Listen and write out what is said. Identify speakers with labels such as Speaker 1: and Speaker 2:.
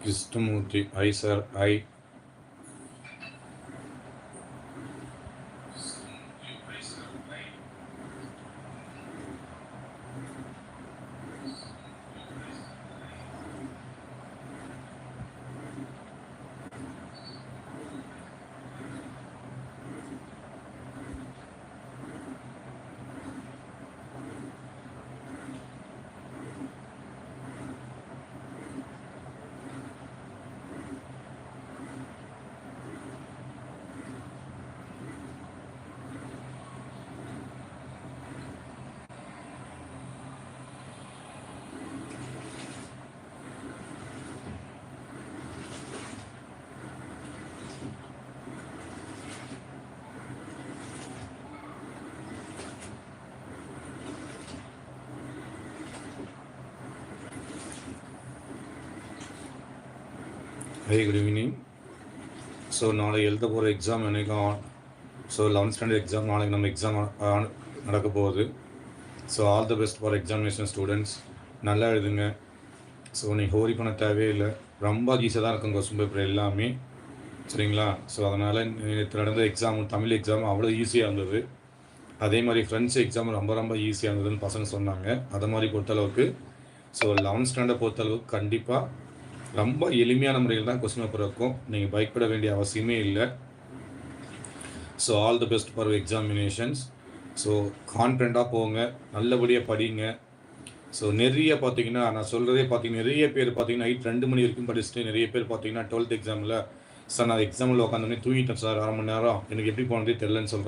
Speaker 1: Krishnamurthy. Hi sir. Hi. Hey, good evening. So நாளைக்கு எழுத போகிற எக்ஸாம் என்னைக்கும் ஸோ 11th ஸ்டாண்டர்ட் எக்ஸாம் நாளைக்கு நம்ம எக்ஸாம் நடக்க போகுது. So all the best for examination students. நல்லா எழுதுங்க. ஸோ நீங்கள் ஹோரி பண்ண தேவையில்லை, ரொம்ப ஈஸியாக தான் இருக்கும் கொஸ்டின் பேப்பர் எல்லாமே, சரிங்களா? ஸோ அதனால் நேற்று நடந்த எக்ஸாம் தமிழ் எக்ஸாம் அவ்வளோ ஈஸியாக இருந்தது. அதே மாதிரி ஃப்ரெண்ட்ஸ் எக்ஸாம் ரொம்ப ரொம்ப ஈஸியாக இருந்ததுன்னு பசங்க சொன்னாங்க. அதை மாதிரி பொறுத்தளவுக்கு ஸோ 11th ஸ்டாண்டர்ட் பொறுத்தளவுக்கு கண்டிப்பாக ரொம்ப எளிமையான முறையில் தான் கொஸ்டின் பேப்பர் இருக்கும். நீங்கள் பயப்பட வேண்டிய அவசியமே இல்லை. So all the best for examinations. So கான்ஃபிடண்ட்டாக போங்க, நல்லபடியாக படிங்க. ஸோ நிறைய பார்த்தீங்கன்னா நான் சொல்கிறதே பார்த்தீங்கன்னா நிறைய பேர் பார்த்தீங்கன்னா நைட் 2 மணி வரைக்கும் படிச்சுட்டு நிறைய பேர் பார்த்தீங்கன்னா 12th எக்ஸாமில் சார் நான் எக்ஸாமில் உட்காந்தோடனே தூங்கிட்டேன் சார் 1/2 மணி நேரம், எனக்கு எப்படி போனதே தெரிலன்னு சொல்கிறேன்.